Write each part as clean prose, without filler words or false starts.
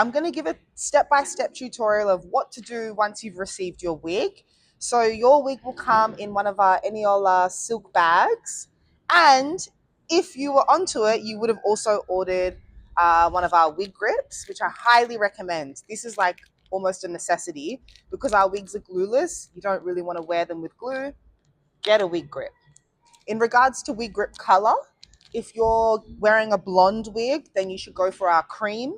I'm going to give a step-by-step tutorial of what to do once you've received your wig. So your wig will come in one of our Eniola silk bags. And if you were onto it, you would have also ordered one of our wig grips, which I highly recommend. This is like almost a necessity because our wigs are glueless. You don't really want to wear them with glue. Get a wig grip. In regards to wig grip color, if you're wearing a blonde wig, then you should go for our cream.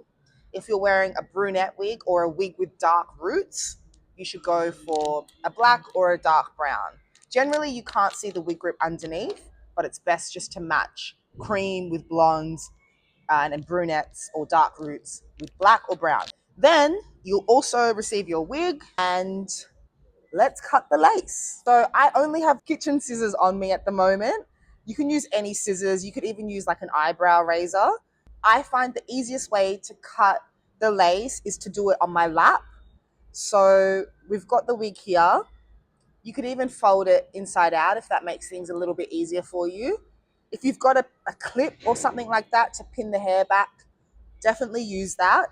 If you're wearing a brunette wig or a wig with dark roots, you should go for a black or a dark brown. Generally, you can't see the wig grip underneath, but it's best just to match cream with blondes and brunettes or dark roots with black or brown. Then you'll also receive your wig and let's cut the lace. So I only have kitchen scissors on me at the moment. You can use any scissors. You could even use like an eyebrow razor. I find the easiest way to cut the lace is to do it on my lap. So we've got the wig here. You could even fold it inside out if that makes things a little bit easier for you. If you've got a clip or something like that to pin the hair back, definitely use that.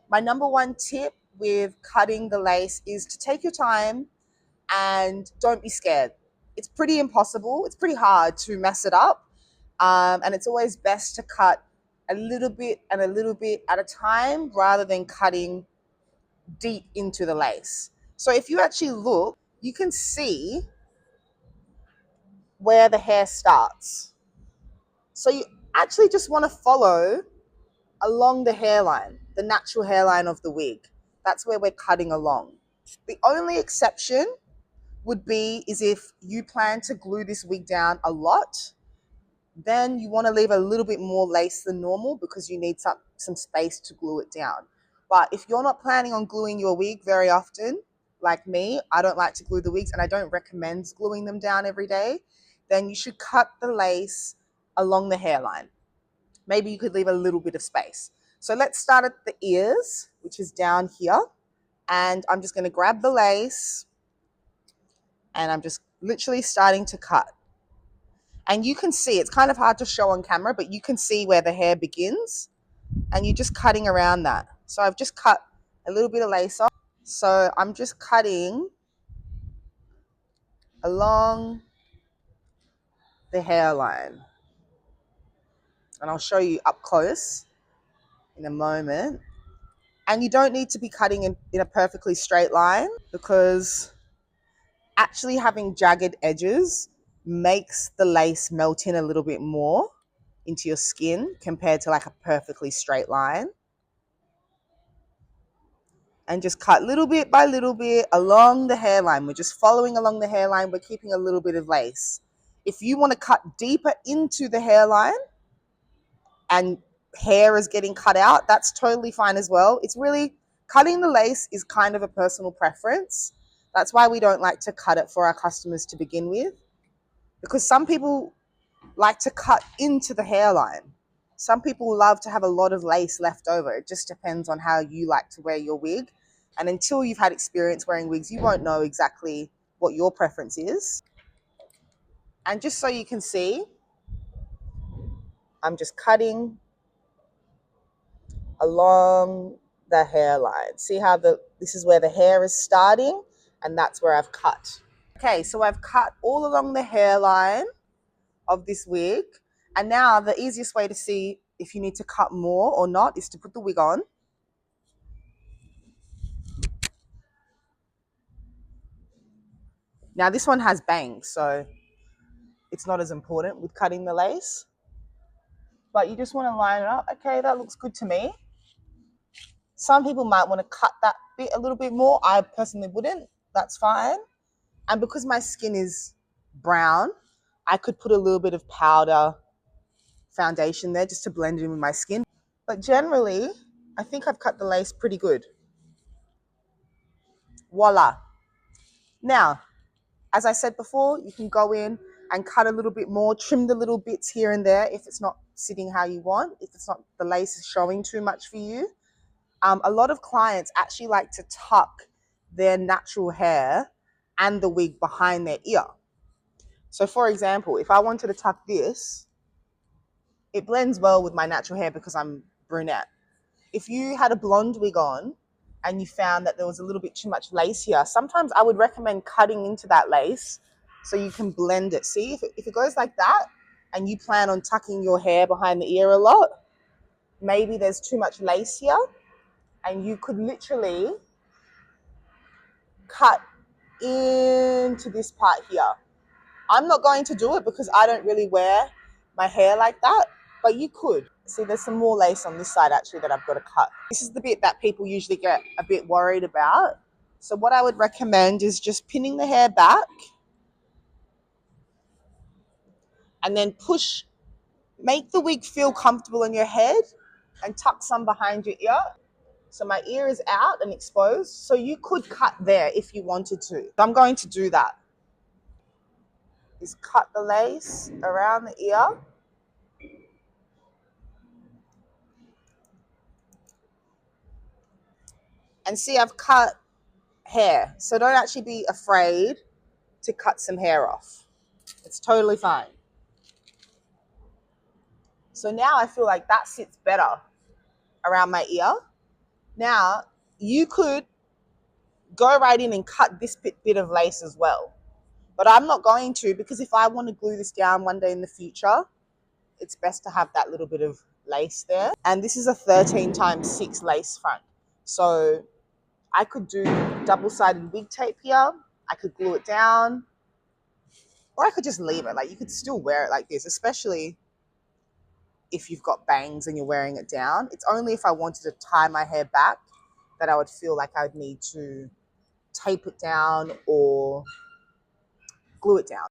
My number one tip with cutting the lace is to take your time and don't be scared. It's pretty impossible. It's pretty hard to mess it up. And it's always best to cut a little bit and a little bit at a time rather than cutting deep into the lace. So if you actually look, you can see where the hair starts. So you actually just want to follow along the hairline, the natural hairline of the wig. That's where we're cutting along. The only exception would be is if you plan to glue this wig down a lot, then you want to leave a little bit more lace than normal because you need some space to glue it down. But if you're not planning on gluing your wig very often, like me, I don't like to glue the wigs and I don't recommend gluing them down every day, then you should cut the lace along the hairline. Maybe you could leave a little bit of space. So let's start at the ears, which is down here. And I'm just going to grab the lace and I'm just literally starting to cut. And you can see, it's kind of hard to show on camera, but you can see where the hair begins and you're just cutting around that. So I've just cut a little bit of lace off. So I'm just cutting along the hairline. And I'll show you up close in a moment. And you don't need to be cutting in a perfectly straight line because actually having jagged edges makes the lace melt in a little bit more into your skin compared to like a perfectly straight line. And just cut little bit by little bit along the hairline. We're just following along the hairline. We're keeping a little bit of lace. If you want to cut deeper into the hairline and hair is getting cut out, that's totally fine as well. It's really, cutting the lace is kind of a personal preference. That's why we don't like to cut it for our customers to begin with, because some people like to cut into the hairline. Some people love to have a lot of lace left over. It just depends on how you like to wear your wig. And until you've had experience wearing wigs, you won't know exactly what your preference is. And just so you can see, I'm just cutting along the hairline. See how this is where the hair is starting, and that's where I've cut. Okay, so I've cut all along the hairline of this wig. And now the easiest way to see if you need to cut more or not is to put the wig on. Now this one has bangs, so it's not as important with cutting the lace. But you just want to line it up. Okay, that looks good to me. Some people might want to cut that bit a little bit more. I personally wouldn't. That's fine. And because my skin is brown, I could put a little bit of powder foundation there just to blend in with my skin. But generally, I think I've cut the lace pretty good. Voila. Now, as I said before, you can go in and cut a little bit more, trim the little bits here and there if it's not sitting how you want, if it's not, the lace is showing too much for you. A lot of clients actually like to tuck their natural hair and the wig behind their ear. So for example, if I wanted to tuck this, it blends well with my natural hair because I'm brunette. if you had a blonde wig on and you found that there was a little bit too much lace here, sometimes I would recommend cutting into that lace so you can blend it. See, if it goes like that and you plan on tucking your hair behind the ear a lot, maybe there's too much lace here, and you could literally cut into this part here. I'm not going to do it because I don't really wear my hair like that, but you could. See, there's some more lace on this side actually that I've got to cut. This is the bit that people usually get a bit worried about. So what I would recommend is just pinning the hair back and then push, make the wig feel comfortable in your head and tuck some behind your ear. So my ear is out and exposed. So you could cut there if you wanted to. I'm going to do that. Is cut the lace around the ear. And see, I've cut hair. So don't actually be afraid to cut some hair off. It's totally fine. So now I feel like that sits better around my ear. Now you could go right in and cut this bit of lace as well. But I'm not going to, because if I want to glue this down one day in the future, it's best to have that little bit of lace there. And this is a 13 times 6 lace front. So I could do double-sided wig tape here. I could glue it down, or I could just leave it. Like, you could still wear it like this, especially if you've got bangs and you're wearing it down. It's only if I wanted to tie my hair back that I would feel like I'd need to tape it down or glue it down.